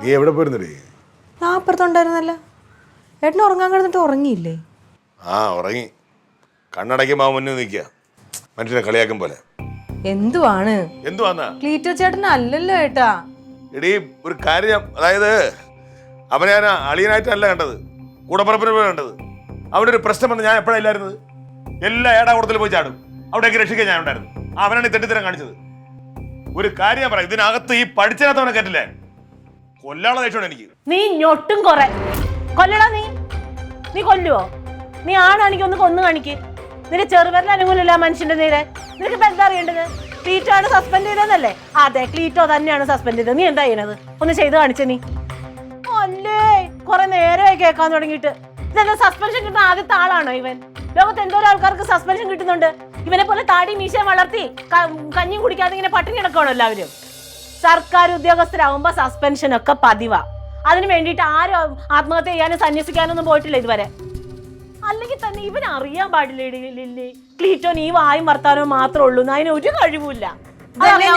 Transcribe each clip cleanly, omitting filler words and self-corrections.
നീ എവിടെ പോയിരുന്നേ? ഞാൻ അപ്പുറത്തുണ്ടായിരുന്നല്ലോ. ഏട്ടൻ ഉറങ്ങാൻ കിടന്നിട്ട് ഉറങ്ങിയില്ലേ? ആ ഉറങ്ങി. കണ്ണടയ്ക്കുമ്പോ മുന്നിൽ നിൽക്കുക, മനുഷ്യനെ കളിയാക്കും പോലെ. എന്തുവാണ് എന്തുവാന്നാ? ക്ലീറ്റോ ചേട്ടൻ അല്ലല്ലോ ഏട്ടാ. എടീ ഒരു കാര്യം, അതായത് അവനെ ഞാൻ അളിയനായിട്ടല്ല കണ്ടത്, കൂടപ്പറപ്പിനെ പോലെ കണ്ടത്. അവിടെ ഒരു പ്രശ്നം വന്ന് ഞാൻ എപ്പോഴാണ് ഇല്ലായിരുന്നത്? എല്ലാ ഏടാകൂടത്തിൽ പോയി ചാടും, അവിടേക്ക് രക്ഷിക്കാൻ ഞാൻ ഉണ്ടായിരുന്നു. അവനാണ് ഈ തെറ്റിത്തരം കാണിച്ചത്. ഒരു കാര്യം പറയാം, ഇതിനകത്ത് ഈ പഠിച്ചതിനകത്തവനെ കേട്ടില്ലേ, കൊല്ലാളെ ദേഷ്യമാണ് എനിക്ക്. നീ ഞൊട്ടും കൊറേ കൊല്ലടാ. നീ കൊല്ലുവോ? നീ ആണാണെങ്കിൽ ഒന്ന് കൊന്നു കാണിക്ക്. നിന്റെ ചെറുവരിൽ അനുകൂലമില്ല മനുഷ്യന്റെ നേരെ. നിനക്ക് ഇപ്പൊ എന്താ അറിയേണ്ടത്? ക്ലീറ്റോ ആണ് സസ്പെൻഡ് ചെയ്തതെന്നല്ലേ? അതെ, ക്ലീറ്റോ തന്നെയാണ് സസ്പെൻഡ് ചെയ്തത്. നീ എന്താ ചെയ്യണത്? ഒന്ന് ചെയ്ത് കാണിച്ച നീ. അല്ലേ, കുറെ നേരമായി കേൾക്കാൻ തുടങ്ങിയിട്ട്. ഇതെന്താ സസ്പെൻഷൻ കിട്ടുന്ന ആദ്യത്തെ ആളാണോ ഇവൻ? ലോകത്ത് എന്തോരം ആൾക്കാർക്ക് സസ്പെൻഷൻ കിട്ടുന്നുണ്ട്. ഇവനെ പോലെ താടി മീശ വളർത്തി കഞ്ഞി കുടിക്കാതെ ഇങ്ങനെ പട്ടിണി കിടക്കണോ എല്ലാവരും? സർക്കാർ ഉദ്യോഗസ്ഥരാകുമ്പോ സസ്പെൻഷൻ ഒക്കെ പതിവാ. അതിന് വേണ്ടിയിട്ട് ആരും ആത്മഹത്യ ചെയ്യാനും സന്യസിക്കാനൊന്നും പോയിട്ടില്ല ഇതുവരെ. അല്ലെങ്കിൽ തന്നെ ഇവൻ അറിയാൻ പാടില്ലേ ക്ലീറ്റോൻ ഈ വായും വർത്താനവും മാത്രമേ ഉള്ളൂ, അതിന് ഒരു കഴിവുമില്ല.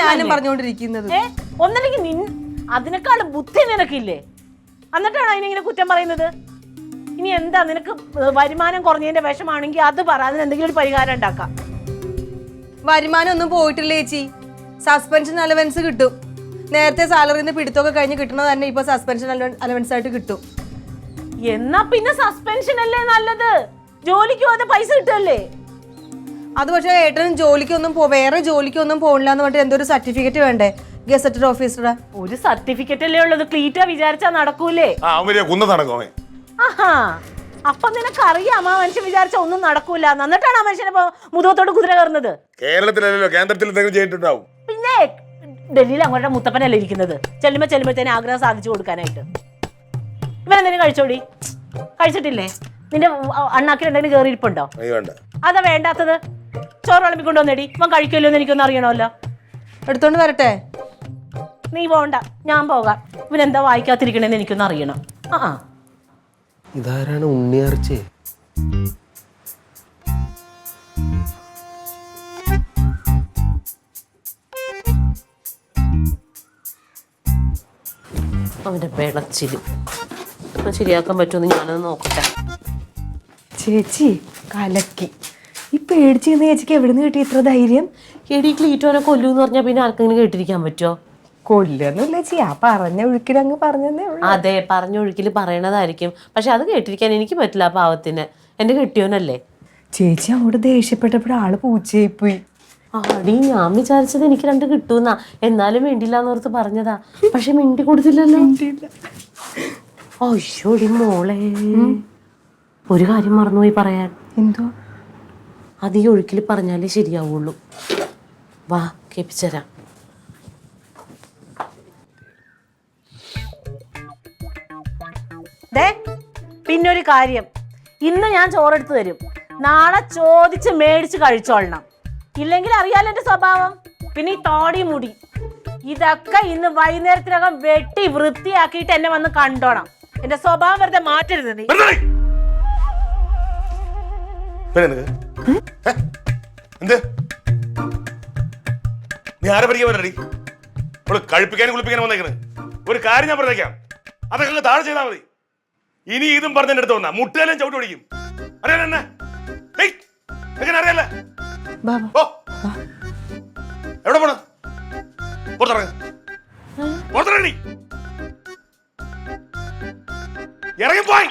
ഞാനും പറഞ്ഞുകൊണ്ടിരിക്കുന്നത്. ഒന്നല്ലെങ്കിൽ അതിനേക്കാളും ബുദ്ധി നിനക്കില്ലേ? എന്നിട്ടാണ് അതിനിങ്ങനെ കുറ്റം പറയുന്നത്. ഇനി എന്താ നിനക്ക് വരുമാനം കുറഞ്ഞതിന്റെ വിഷമാണെങ്കിൽ അത് പറ, അതിന് എന്തെങ്കിലും ഒരു പരിഹാരം ഉണ്ടാക്കാം. വരുമാനം ഒന്നും പോയിട്ടില്ല ചേച്ചി. സസ്പെൻഷൻ അലവൻസ് കിട്ടും. നേരത്തെ സാലറിന്ന് പിടുത്തൊക്കെ കഴിഞ്ഞ് കിട്ടണത് തന്നെ ഇപ്പൊ സസ്പെൻഷൻ അലവൻസ് ആയിട്ട് കിട്ടും. എന്നാ പിന്നെ സസ്പെൻഷൻ അല്ലേ നല്ലത്? ജോലിക്ക് പോകാതെ പൈസ കിട്ടുമല്ലേ? അത് പക്ഷേ ഏട്ടനും ജോലിക്കൊന്നും വേറെ ജോലിക്കൊന്നും പോകണില്ല എന്ന് പറഞ്ഞിട്ട് എന്തോ ഒരു സർട്ടിഫിക്കറ്റ് വേണ്ടേ ഗസറ്റഡ് ഓഫീസറുടെ? ഒരു സർട്ടിഫിക്കറ്റ് അല്ലേ ഉള്ളത്. ക്ലീറ്റോ വിചാരിച്ചാ നടക്കൂലേ? ആഹാ, അപ്പൊ നിനക്കറിയാം ആ മനുഷ്യൻ വിചാരിച്ച ഒന്നും നടക്കൂല. എന്നിട്ടാണ് ആ മനുഷ്യനെ മുഖത്തോട്ട് കുതിര കയറുന്നത്. കേരളത്തിലല്ലോ, കേന്ദ്രത്തിൽ പിന്നെ ഡൽഹിയിൽ അങ്ങോട്ട് മുത്തപ്പനല്ലേ ഇരിക്കുന്നത്. ചെല്ലുമ്പോഴത്തേന് ആഗ്രഹം സാധിച്ചു കൊടുക്കാനായിട്ട്. ഇവനെന്തെങ്കിലും കഴിച്ചോടി? കഴിച്ചിട്ടില്ലേ? നിന്റെ അണ്ണാക്കിലുണ്ടെങ്കിൽ കയറിയിരിപ്പുണ്ടോ? അതാ വേണ്ടാത്തത്. ചോറ് വിളമ്പിക്കൊണ്ടുവന്നേടി. ഇവൻ കഴിക്കുമല്ലോ എന്ന് എനിക്കൊന്നും അറിയണമല്ലോ. എടുത്തോണ്ട് വരട്ടെ? നീ പോണ്ട, ഞാൻ പോകാം. ഇവനെന്താ വായിക്കാത്തിരിക്കണേന്ന് എനിക്കൊന്നും അറിയണം. ഇതാരാണ് ഉണ്ണിയാർച്ചേ? അവന്റെ വെളച്ചില് ശരിയാക്കാൻ പറ്റുമെന്ന് ഞാനത് നോക്കട്ടെ. ചേച്ചി കലക്കി. ഈ പേടിച്ചിരുന്ന ചേച്ചിക്ക് എവിടെ നിന്ന് കിട്ടി ഇത്ര ധൈര്യം? എടി ക്ലീറ്റോനെ കൊല്ലൂന്ന് പറഞ്ഞാൽ പിന്നെ ആർക്കെങ്കിലും കേട്ടിരിക്കാൻ പറ്റുമോ? കൊല്ലൊന്നുമില്ല ചേച്ചി, ആ പറഞ്ഞ ഒഴുക്കിൽ അങ്ങ് പറഞ്ഞതേ ഉള്ളൂ. അതെ, പറഞ്ഞ ഒഴുക്കിൽ പറയണതായിരിക്കും. പക്ഷെ അത് കേട്ടിരിക്കാൻ എനിക്ക് പറ്റില്ല. ആ പാവത്തിന് എന്റെ കെട്ടിയോനല്ലേ. ചേച്ചി അങ്ങോട്ട് ദേഷ്യപ്പെട്ടപ്പോൾ ആള് പൂച്ചയായി പോയി. ആടി, ഞാൻ വിചാരിച്ചത് എനിക്ക് 2 കിട്ടൂന്നാ. എന്നാലും മിണ്ടില്ലാന്ന് ഓർത്ത് പറഞ്ഞതാ. പക്ഷെ മിണ്ടി കൊടുത്തില്ലല്ലോ. അയ്യോടി മോളെ, ഒരു കാര്യം മറന്നുപോയി പറയാൻ. എന്തോ? അത് ഈ ഒഴുക്കിൽ പറഞ്ഞാലേ ശരിയാവുള്ളൂ. വാ, കേൾപ്പിച്ചരാം. പിന്നൊരു കാര്യം, ഇന്ന് ഞാൻ ചോറെടുത്ത് തരും. നാളെ ചോദിച്ച് മേടിച്ച് കഴിച്ചോളണം. ഇല്ലെങ്കിൽ അറിയാലോ എന്റെ സ്വഭാവം. പിന്നെ ഈ താടി മുടി ഇതൊക്കെ ഇന്ന് വൈകുന്നേരത്തിനകം വെട്ടി വൃത്തിയാക്കിയിട്ട് എന്നെ വന്ന് കണ്ടോണം. എന്റെ സ്വഭാവം വെറുതെ മാറ്റരുത് നീ. നീ ആരെ പരിചയപ്പെടടി? കഴിപ്പിക്കാനും കുളിപ്പിക്കാനും വന്നേക്കണ്. ഒരു കാര്യം ഞാൻ പറഞ്ഞേക്കാം, അതൊക്കെ താഴെ ചെയ്താൽ മതി. ഇനി ഇതും പറഞ്ഞെന്റെ അടുത്ത് വന്നാ മുട്ടേലും ചവിട്ടി ഓടിക്കും. അറിയാലോ? അറിയാലേ? എവിടെ പോണ? പുറത്തിറങ്ങി ഇറങ്ങിപ്പോയി.